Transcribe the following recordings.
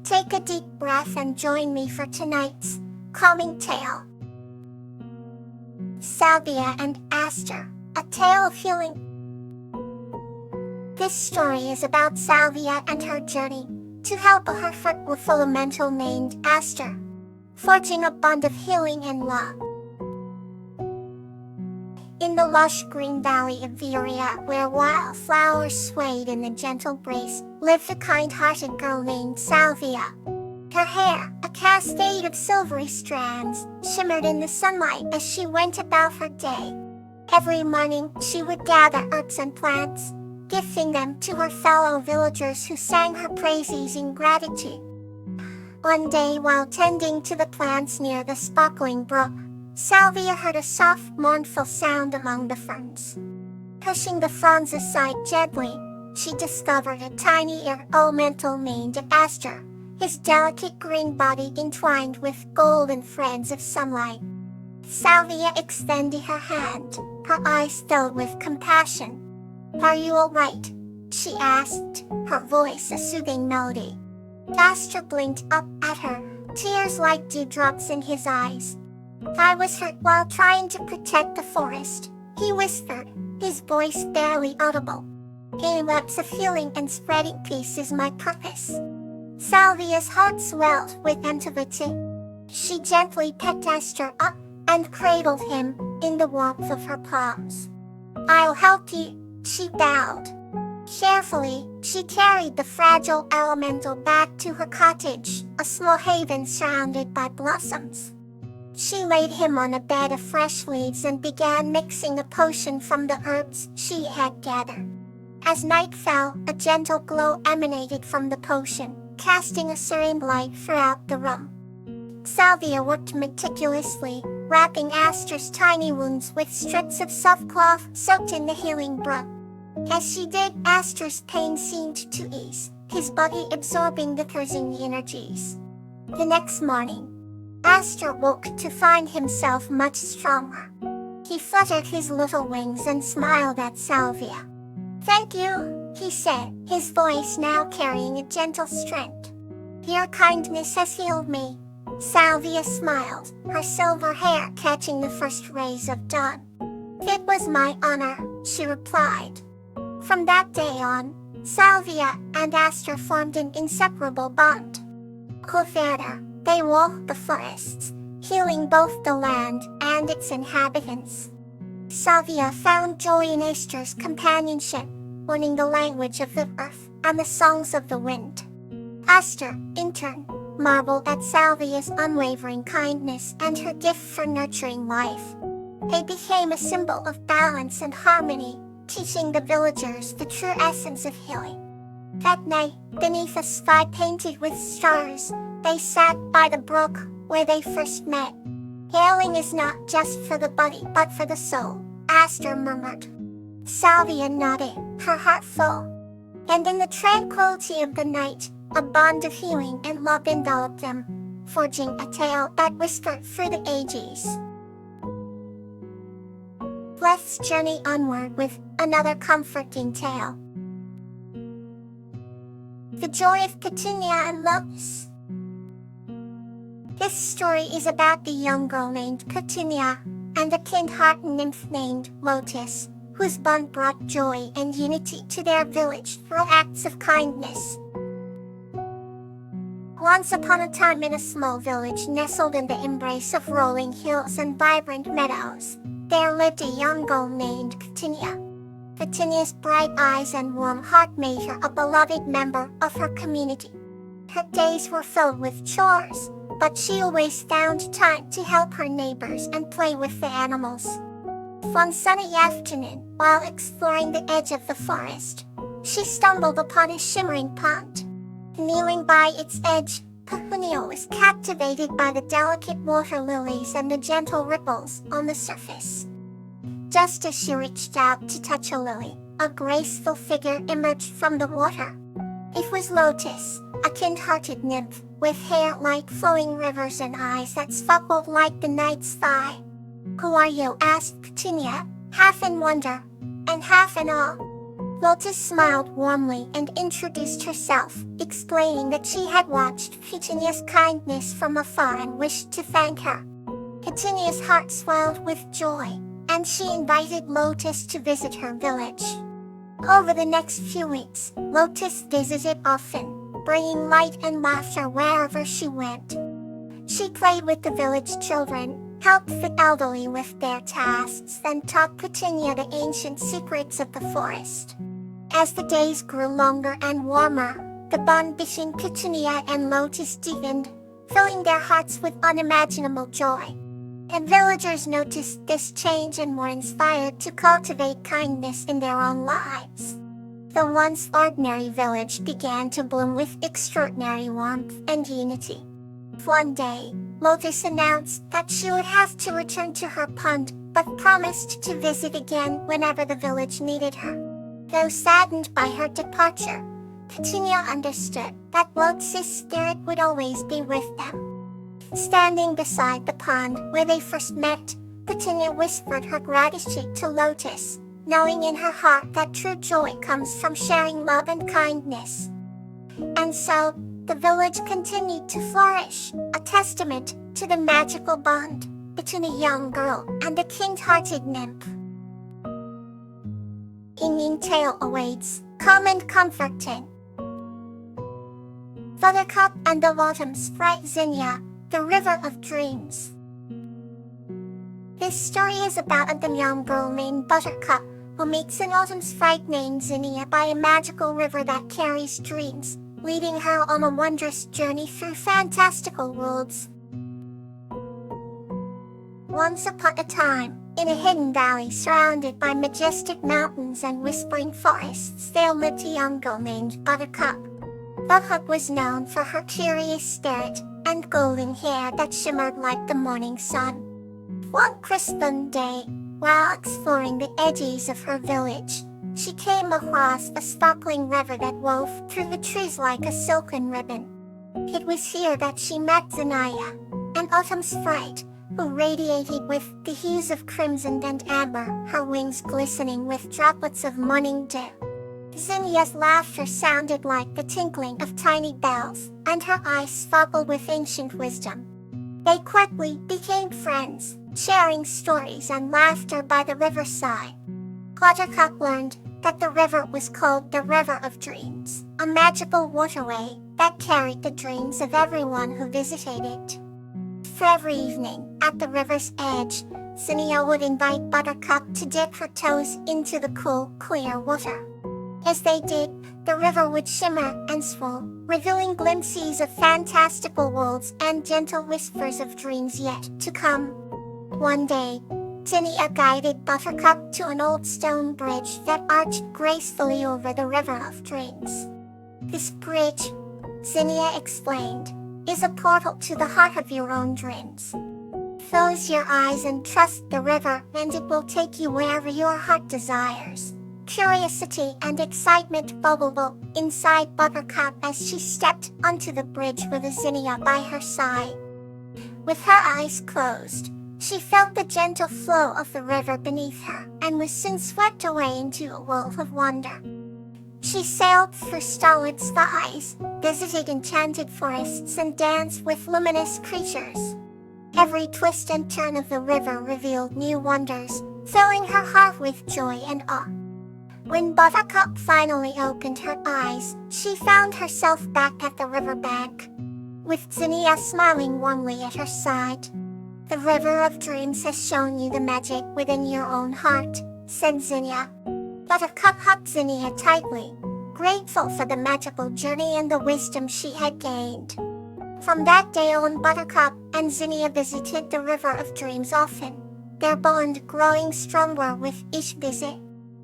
Take a deep breath and join me for tonight's calming tale. Salvia and Aster, a tale of healing. This story is about Salvia and her journey to help a hurtful elemental named Aster, forging a bond of healing and love. In the lush green valley of Viria, where wildflowers swayed in the gentle breeze, lived a kind-hearted girl named Salvia. Her hair, a cascade of silvery strands, shimmered in the sunlight as she went about her day. Every morning, she would gather herbs and plants, gifting them to her fellow villagers who sang her praises in gratitude. One day, while tending to the plants near the sparkling brook, Salvia heard a soft, mournful sound among the ferns. Pushing the fronds aside gently, she discovered a tiny elemental named Aster, his delicate green body entwined with golden threads of sunlight. Salvia extended her hand, her eyes filled with compassion. "Are you all right?" she asked, her voice a soothing melody. Aster blinked up at her, tears like dewdrops in his eyes. "I was hurt while trying to protect the forest," he whispered, his voice barely audible. "A webs of healing and spreading peace is my purpose." Salvia's heart swelled with naivety. She gently picked Aster up and cradled him in the warmth of her palms. "I'll help you," she bowed. Carefully, she carried the fragile elemental back to her cottage, a small haven surrounded by blossoms. She laid him on a bed of fresh leaves and began mixing a potion from the herbs she had gathered. As night fell, a gentle glow emanated from the potion, casting a serene light throughout the room. Salvia worked meticulously, wrapping Aster's tiny wounds with strips of soft cloth soaked in the healing broth. As she did, Aster's pain seemed to ease, his body absorbing the cleansing energies. The next morning, Aster woke to find himself much stronger. He fluttered his little wings and smiled at Salvia. "Thank you," he said, his voice now carrying a gentle strength. "Your kindness has healed me." Salvia smiled, her silver hair catching the first rays of dawn. "It was my honor," she replied. From that day on, Salvia and Aster formed an inseparable bond. Together, they walked the forests, healing both the land and its inhabitants. Salvia found joy in Aster's companionship, learning the language of the earth and the songs of the wind. Aster, in turn, marveled at Salvia's unwavering kindness and her gift for nurturing life. They became a symbol of balance and harmony, teaching the villagers the true essence of healing. That night, beneath a sky painted with stars, they sat by the brook where they first met. "Healing is not just for the body but for the soul," Aster murmured. Salvia nodded, her heart full. And in the tranquility of the night, a bond of healing and love enveloped them, forging a tale that whispered through the ages. Let's journey onward with another comforting tale. The Joy of Petunia and Lotus. This story is about the young girl named Petunia and a kind-hearted nymph named Lotus, whose bond brought joy and unity to their village through acts of kindness. Once upon a time, in a small village nestled in the embrace of rolling hills and vibrant meadows, there lived a young girl named Petunia. Petunia's bright eyes and warm heart made her a beloved member of her community. Her days were filled with chores, but she always found time to help her neighbors and play with the animals. One sunny afternoon, while exploring the edge of the forest, she stumbled upon a shimmering pond. Kneeling by its edge, Petunia was captivated by the delicate water lilies and the gentle ripples on the surface. Just as she reached out to touch a lily, a graceful figure emerged from the water. It was Lotus, a kind-hearted nymph, with hair like flowing rivers and eyes that sparkled like the night sky. "Who are you?" asked Petunia, half in wonder and half in awe. Lotus smiled warmly and introduced herself, explaining that she had watched Petunia's kindness from afar and wished to thank her. Petunia's heart swelled with joy, and she invited Lotus to visit her village. Over the next few weeks, Lotus visited often, bringing light and laughter wherever she went. She played with the village children, helped the elderly with their tasks, and taught Petunia the ancient secrets of the forest. As the days grew longer and warmer, the bond between Petunia and Lotus deepened, filling their hearts with unimaginable joy. And villagers noticed this change and were inspired to cultivate kindness in their own lives. The once ordinary village began to bloom with extraordinary warmth and unity. One day, Lotus announced that she would have to return to her pond, but promised to visit again whenever the village needed her. Though saddened by her departure, Petunia understood that Lotus's spirit would always be with them. Standing beside the pond where they first met, Petunia whispered her gratitude to Lotus, knowing in her heart that true joy comes from sharing love and kindness. And so, the village continued to flourish, a testament to the magical bond between a young girl and a kind-hearted nymph. Singing tale awaits, calm and comforting. Buttercup and the Autumn Sprite Zinnia, the River of Dreams. This story is about a young girl named Buttercup, who meets an autumn sprite named Zinnia by a magical river that carries dreams, leading her on a wondrous journey through fantastical worlds. Once upon a time, in a hidden valley surrounded by majestic mountains and whispering forests, there lived a young girl named Buttercup. Buttercup was known for her curious spirit and golden hair that shimmered like the morning sun. One crisp day, while exploring the edges of her village, she came across a sparkling river that wove through the trees like a silken ribbon. It was here that she met Zinnia, an autumn sprite, who radiated with the hues of crimson and amber, her wings glistening with droplets of morning dew. Zinnia's laughter sounded like the tinkling of tiny bells, and her eyes sparkled with ancient wisdom. They quickly became friends, sharing stories and laughter by the riverside. Buttercup learned that the river was called the River of Dreams, a magical waterway that carried the dreams of everyone who visited it. For every evening, at the river's edge, Zinnia would invite Buttercup to dip her toes into the cool, clear water. As they did, the river would shimmer and swirl, revealing glimpses of fantastical worlds and gentle whispers of dreams yet to come. One day, Zinnia guided Buttercup to an old stone bridge that arched gracefully over the River of Dreams. This bridge, Zinnia explained, is a portal to the heart of your own dreams. Close your eyes and trust the river, and it will take you wherever your heart desires. Curiosity and excitement bubbled inside Buttercup as she stepped onto the bridge with Zinnia by her side. With her eyes closed, she felt the gentle flow of the river beneath her and was soon swept away into a world of wonder. She sailed through starlit skies, visited enchanted forests, and danced with luminous creatures. Every twist and turn of the river revealed new wonders, filling her heart with joy and awe. When Buttercup finally opened her eyes, she found herself back at the riverbank, with Zinnia smiling warmly at her side. The River of Dreams has shown you the magic within your own heart, said Zinnia. Buttercup hugged Zinnia tightly, grateful for the magical journey and the wisdom she had gained. From that day on, Buttercup and Zinnia visited the River of Dreams often, their bond growing stronger with each visit.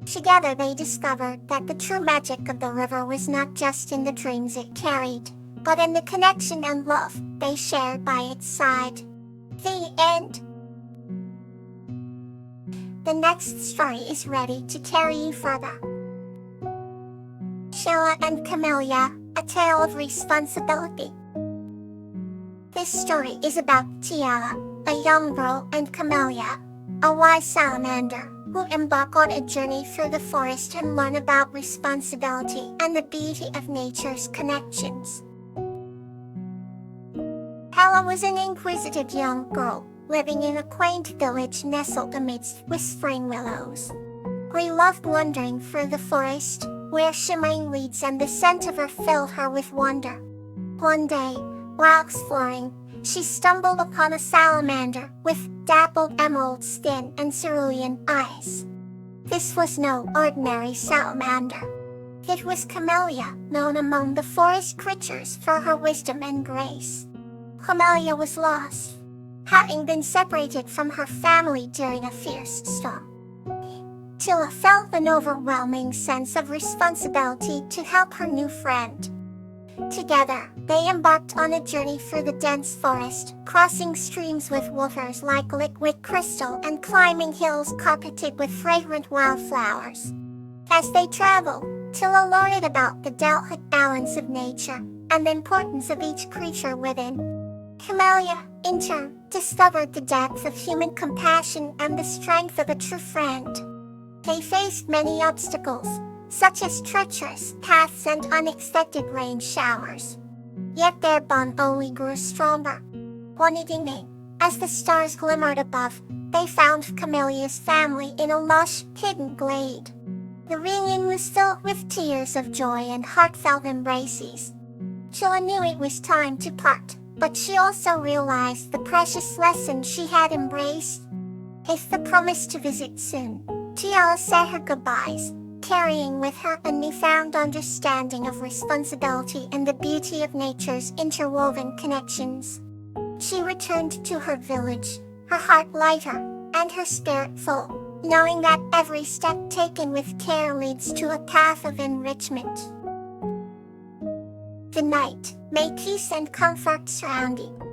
Together they discovered that the true magic of the river was not just in the dreams it carried, but in the connection and love they shared by its side. The end. The next story is ready to carry you further. Sheila and Camellia, a tale of responsibility. This story is about Tiara, a young girl, and Camellia, a wise salamander, who embark on a journey through the forest and learn about responsibility and the beauty of nature's connections. Ella was an inquisitive young girl, living in a quaint village nestled amidst whispering willows. We loved wandering through the forest, where shimmering leaves and the scent of earth filled her with wonder. One day, while exploring, she stumbled upon a salamander with dappled emerald skin and cerulean eyes. This was no ordinary salamander. It was Camellia, known among the forest creatures for her wisdom and grace. Camellia was lost, having been separated from her family during a fierce storm. Tilla felt an overwhelming sense of responsibility to help her new friend. Together, they embarked on a journey through the dense forest, crossing streams with waters like liquid crystal and climbing hills carpeted with fragrant wildflowers. As they traveled, Tilla learned about the delicate balance of nature and the importance of each creature within. Camellia, in turn, discovered the depth of human compassion and the strength of a true friend. They faced many obstacles, such as treacherous paths and unexpected rain showers. Yet their bond only grew stronger. One evening, as the stars glimmered above, they found Camellia's family in a lush, hidden glade. The reunion was filled with tears of joy and heartfelt embraces. Tilla knew it was time to part, but she also realized the precious lesson she had embraced. If the promise to visit soon, Tilla said her goodbyes, carrying with her a newfound understanding of responsibility and the beauty of nature's interwoven connections. She returned to her village, her heart lighter, and her spirit full, knowing that every step taken with care leads to a path of enrichment. Good night. May peace and comfort surround you.